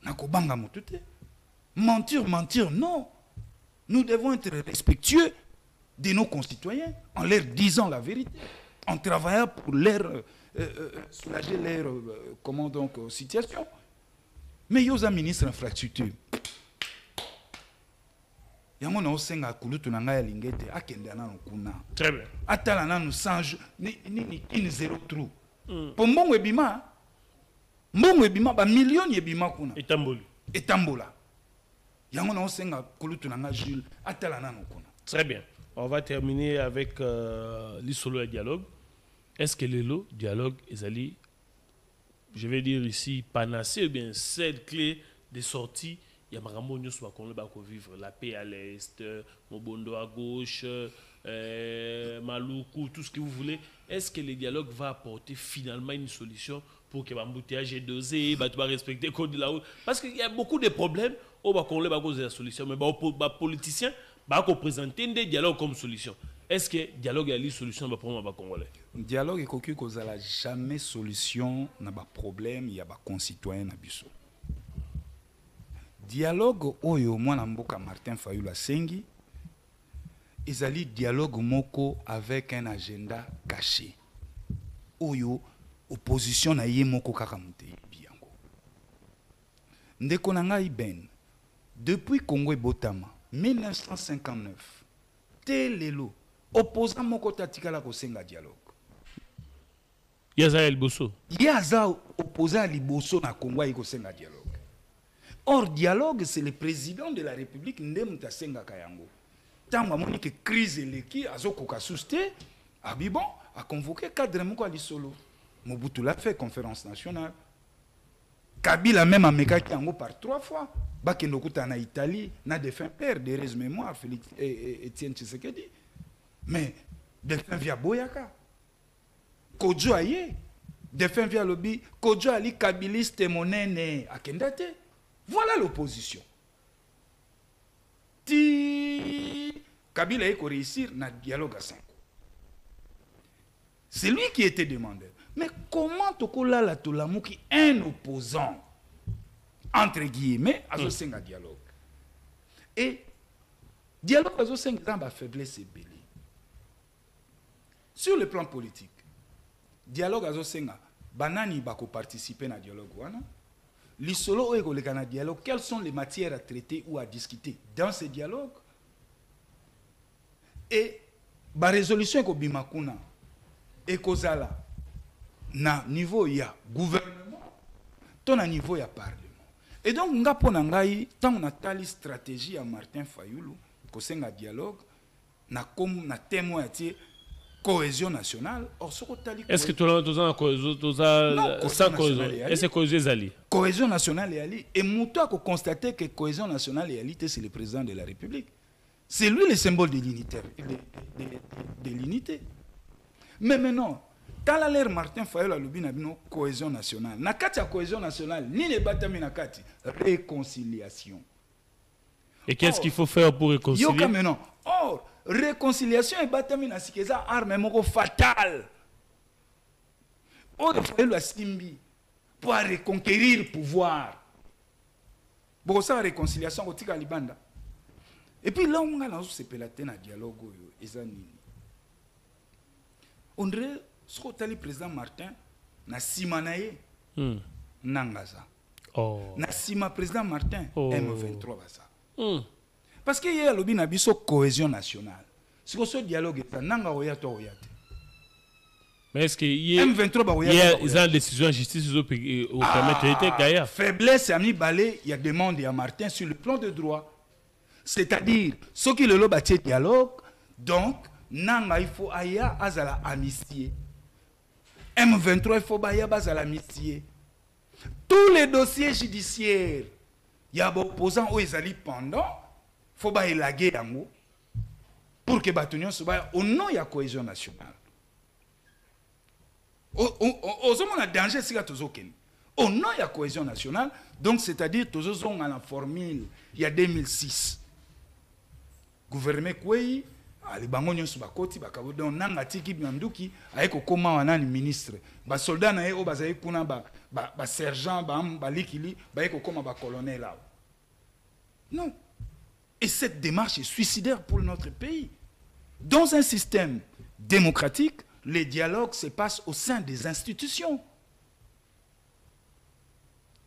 Na ko banga motute. Mentir, non. Nous devons être respectueux de nos concitoyens en leur disant la vérité, en travaillant pour leur soulager leur situation. Mais il y a un ministre d'infrastructure. Il y a un senga kulutu na ngai lingete akende na kuna. Très bien. Atala na nous sans ni zéro trou. Pour mbongo ebima ba millions ebima kuna. Etambola. Très bien. On va terminer avec l'isolo dialogue. Est-ce que le dialogue est allé, je vais dire ici, panacée ou bien cette clé de sortie? Il y a Marambo Nyos Wakonle vivre la paix à l'est, Mobondo à gauche, Maloukou, tout ce que vous voulez. Est-ce que le dialogue va apporter finalement une solution pour que l'embouteillage est dosé, tu vas respecter le code de la route? Parce qu'il y a beaucoup de problèmes. On va cause de la solution, mais les politiciens, bah qu'on présenter des dialogues comme solution. Est-ce que dialogue est la solution pour problème à Congolais? Dialogue est cocu cause la jamais solution n'a pas problème il y a pas concitoyen na biso. Dialogue oyo mwana mboka Martin Fayulu Sengi ezali dialogue moko avec un agenda caché. Oyo opposition na ye moko kaka mutebi yango. Ndeko na ngai Ben depuis Congo ebotama 1959 te lelo opposant moko tatikala kosenga dialogue. Yaza Liboso. Yaza opposant Liboso na Congo y kosenga dialogue. Or dialogue c'est le président de la République ndem tasenga kayango. Tant moni que crise leki azokoka souste abibon a convoqué cadre moko ali solo. Mobutu l'a fait conférence nationale. Kabila même a mekaki yango par 3 fois. Bakendo kuta na Italie na défunt père de Thérèse mémoire Félix Étienne Tshisekedi. Mais défunt via Boyaka. Kodjo aye. Défunt via lobby. Kodjo ali kabiliste monene akendate. Voilà l'opposition. Ti Kabila eko réussir na dialogue à 5. C'est lui qui était demandeur. Mais comment tokola la tolamuki un opposant entre guillemets azo senga dialogue. Et dialogue azo senga dans ba faiblesse belé. Sur le plan politique, dialogue azo senga banani bako participer na dialogue wana. Lisolo oyo le kana dialogue, quelles sont les matières à traiter ou à discuter dans ce dialogue? Et ba résolution ko bimakuna et kozala na niveau ya gouvernement, ton na niveau ya parlement. Et donc nga pona ngai tant on a tali stratégie à Martin Fayulu ko senga dialogue na comme na témoin ati cohésion nationale. Or ce tali est-ce que tout sans cohésion est-ce que cohésion zali cohésion nationale est ali et muto ko constater que cohésion nationale est ali c'est le président de la République. C'est lui le symbole de l'unité de l'unité. Mais maintenant tala l'air Martin Fayulu alobi na bino cohésion nationale. Na kati ya cohésion nationale, ni ne batami na kati réconciliation. Et qu'est-ce qu'il faut faire pour réconcilier? Yoka maintenant. Or, réconciliation et batami na sikeza arme moko fatale. Or, Fayulu asimbi pour reconquérir le pouvoir. Bon, ça réconciliation kotika libanda. Et puis là on a là se pelater na dialogue oyo ezanini. On dirait ce que le président Martin na simanaye nangaza. Oh. Na sima président Martin M23 basa. Parce qu'il y a lobby na biso cohésion nationale. Si que ce dialogue est nanga oyato oyate. Mais est-ce que M23 ba oyate. Ils ont décision en justice au permettre était gaïa. Faiblesse ami balé, il y a demande à Martin sur le plan de droit. C'est-à-dire ceux qui le lobby dialogue donc nanga il faut aya azala amitié. M23 il faut baya bazala amitié. Tous les dossiers judiciaires, il y a des opposants où ils allaient pendant, il faut baya laguer yango pour que Batunion se baya au nom de la cohésion nationale. Au moment de danger, c'est que au nom de la cohésion nationale, donc c'est-à-dire tous les gens à la formule, il y a 2006. Gouvernement Kouei, les bangonyo su bakoti bakabodon nanga tiki bianduki ayeko koma wanani ministre ba soldat na o bazai kuna ba sergent ba likili ba ayeko koma ba colonel là. Non. Et cette démarche est suicidaire pour notre pays. Dans un système démocratique, les dialogues se passent au sein des institutions.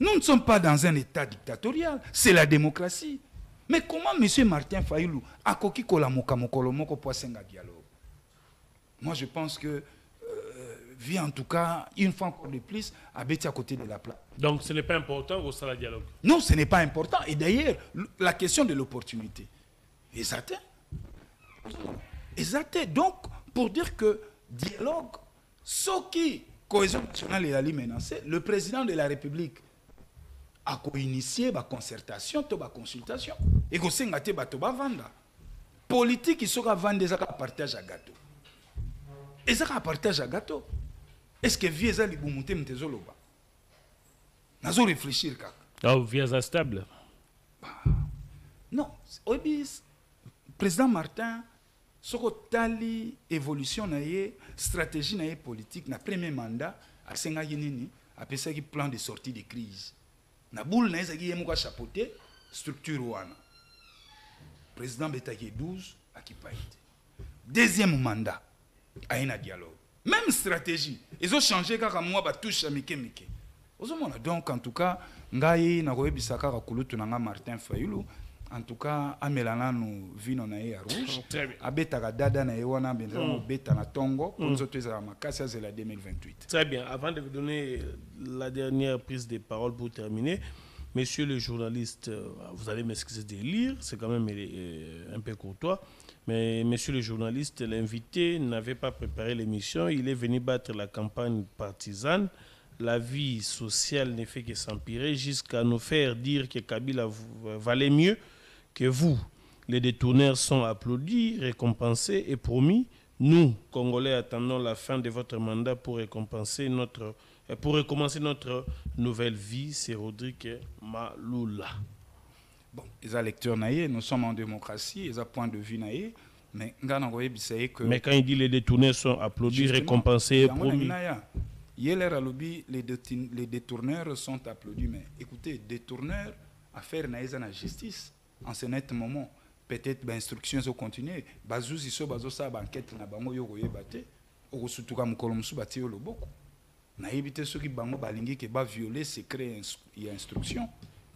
Nous ne sommes pas dans un état dictatorial, c'est la démocratie. Mais comment M. Martin Fayulu a koki kola mokolo moko pour senga dialogue? Moi je pense que vit en tout cas une fois encore de plus à Béti à côté de la plaque. Donc ce n'est pas important au sein du dialogue? Non, ce n'est pas important. Et d'ailleurs, la question de l'opportunité. Exact. Exact. Donc, pour dire que dialogue, ce qui cohésion nationale est allée menacée, le président de la République a initié la concertation, la consultation. Et que c'est un vanda. Politique, il sera vendre des partage à gâteau. Et ça partage à gâteau. Est-ce que vieux ali bumuté mtezoloba? Nazo réfléchir kaka. Ah, vieux stable. Non, obis président Martin, ce tali évolution na ye, stratégie na ye politique, na premier mandat, à senga yinini, après ça qui plan de sortie de crise. Na boule na ye qui est chapeauté, structure wana. Président Betaki 12, à qui pas été. Deuxième mandat, à un dialogue. Même stratégie. Ils ont changé car moi, bah touche à Mike. Donc, en tout cas, Ngaï, na bisaka rakulutu nanga Martin Fayulu. En tout cas, amelana nous vino na ya rouge. Abeta dada na ewana benza beta na tongo. Pour nous autres, makasi c'est la 2028. Très bien. Avant de vous donner la dernière prise de parole pour terminer, messieurs les journalistes, vous allez m'excuser de lire, c'est quand même un peu courtois. Mais messieurs les journalistes, l'invité n'avait pas préparé l'émission. Il est venu battre la campagne partisane. La vie sociale ne fait que s'empirer jusqu'à nous faire dire que Kabila valait mieux que vous. Les détourneurs sont applaudis, récompensés et promis. Nous, Congolais, attendons la fin de votre mandat pour recommencer notre nouvelle vie. C'est Rodrigue Maloula. Bon, ils ont lecteur naïe, nous sommes en démocratie, ils ont point de vue naïe, mais mais quand il dit les détourneurs sont applaudis, récompensés et promis. Les détourneurs sont applaudis, mais écoutez, détourneurs, affaire naïe na justice, en ce net moment, peut-être instructions ont continué, bazous iso bazo sa banquette na bango yo goye baté, o sutuka mukolo musu bati yo loboko. Na éviter ceux qui bango balingi ke ba violer secret et instruction.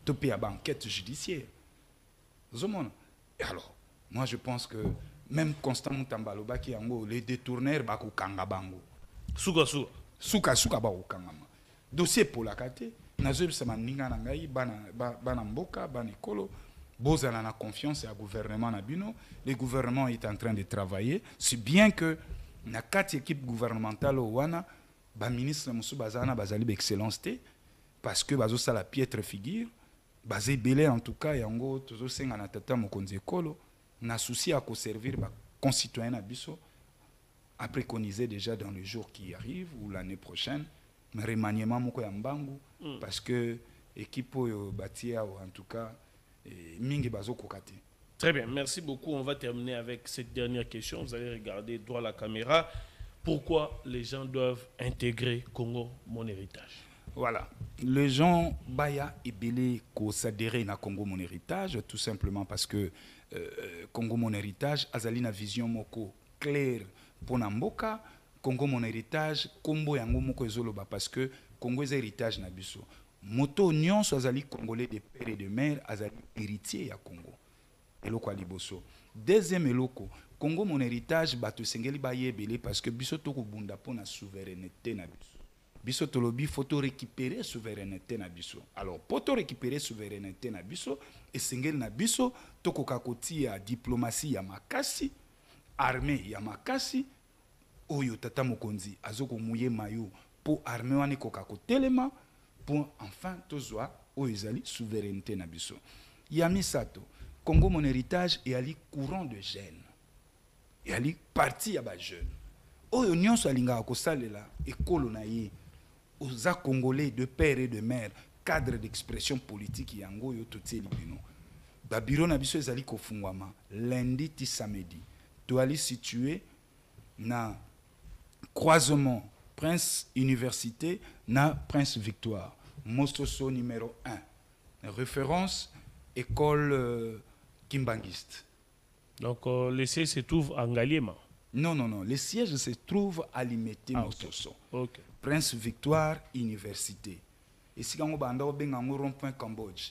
Topé à banquette judiciaire. Alors, moi je pense que même Constant Mutambaloba qui en les détourneurs bako kanga bango. Suka bako kanga. Dossier pour la kate. Nazo bisama ninga na ngai bana mboka bana ekolo bozana na confiance à gouvernement na bino. Le gouvernement est en train de travailler, si bien que na quatre équipes gouvernementales wana ba ministre musu bazana bazali excellence té parce que bazo ça la piètre figure. Basé belé en tout cas yango tozo senga na tata mokonzi ekolo na souci à servir ba concitoyens na biso à préconiser déjà dans les jours qui arrivent ou l'année prochaine mais remaniement moko ya mbangu parce que équipe yo batia en tout cas mingi bazo kokate. Très bien, merci beaucoup. On va terminer avec cette dernière question. Vous allez regarder droit la caméra. Pourquoi les gens doivent intégrer Congo Mon Héritage? Voilà. Les gens baya et belé ko s'adhérer na Congo Mon Héritage tout simplement parce que Congo Mon Héritage azali na vision moko claire pour Namboka. Congo Mon Héritage kombo yango moko ezoloba parce que Congo est héritage na biso. Moto nyonso azali congolais de père et de mère azali héritier ya Congo. Eloko aliboso. Deuxième eloko, Congo Mon Héritage bato sengeli baye belé parce que biso toko bunda pona souveraineté na biso. Biso tolobi faut récupérer souveraineté na biso. Alors pour récupérer souveraineté na biso et sengel na biso toko kakoti ya diplomatie ya makasi, armée ya makasi oyo tata mokonzi azoko muye mayo pour armée wane ko kakotelema pour enfin tozwa oyo ezali souveraineté na biso. Ya misato Congo Mon Héritage et ali courant de jeunes. Et ali parti ya ba jeunes. Oyo nyonso alinga ko salela ekolo na ye aux Congolais de père et de mère, cadre d'expression politique yango yo toteli bino. Ba bureau na biso ezali ko fungwama lundi ti samedi. To ali situé na croisement Prince Université na Prince Victoire. Mostoso numéro 1. Référence école Kimbangiste. Donc le siège se trouve en Ngaliema. Non. Le siège se trouve à Limete Mostoso. Okay. Prince Victoire Université. Et si on va en rond-point Cambodge,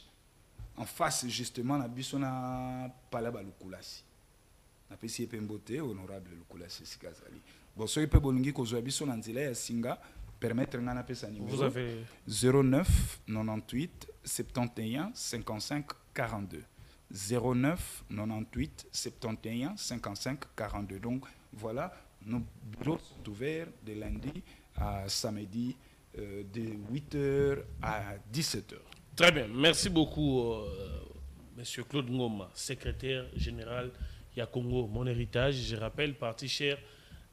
en face justement, na biso na Palaba Lukulasi. Na pesi pembote honorable Lukulasi Sikazali. Bon, so peut bolingi ko zo biso na nzela ya singa permettre ngana pesa numéro. Vous avez 09 98 71 55 42. 09 98 71 55 42. Donc voilà, nos bureaux sont ouverts de lundi à samedi de 8h à 17h. Très bien. Merci beaucoup, Monsieur Claude Ngoma, secrétaire général Congo Mon Héritage. Je rappelle, parti cher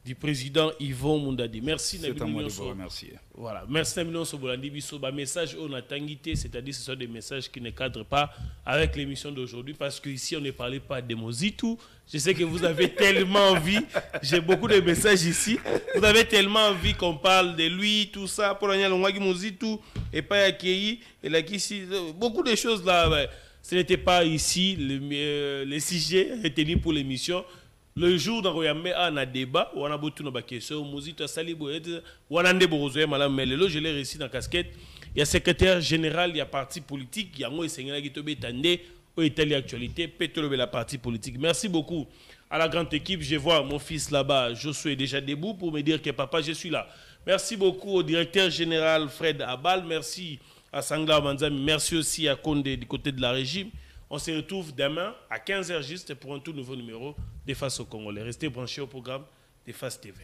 du président Yvon Mundadi. Merci. C'est à moi de vous remercier. Voilà. Merci Namilon Sobolandi Bisso. Message on a tanguité, c'est-à-dire ce sont des messages qui ne cadrent pas avec l'émission d'aujourd'hui parce qu'ici on ne parlait pas de Mozitou. Je sais que vous avez tellement envie, j'ai beaucoup de messages ici, vous avez tellement envie qu'on parle de lui, tout ça, pour l'année Mozitou et pas accueilli, et là ici, beaucoup de choses là. Ouais. Ce n'était pas ici le sujet retenu pour l'émission. Le jour dans Royambe, on a débat, on a beaucoup de questions, Mozitou, Salibo, on a des madame Melelo, je l'ai réussi dans la casquette. Il y a secrétaire général, il y a parti politique, il y a un Seigneur qui te tendé, au Italie actualité, pétrole la partie politique. Merci beaucoup à la grande équipe. Je vois mon fils là-bas, Josué est déjà debout pour me dire que papa, je suis là. Merci beaucoup au directeur général Fred Abal, merci à Sangla Manzami, merci aussi à Konde du côté de la régie. On se retrouve demain à 15h juste pour un tout nouveau numéro des Faces au Congolais. Restez branchés au programme des Faces TV.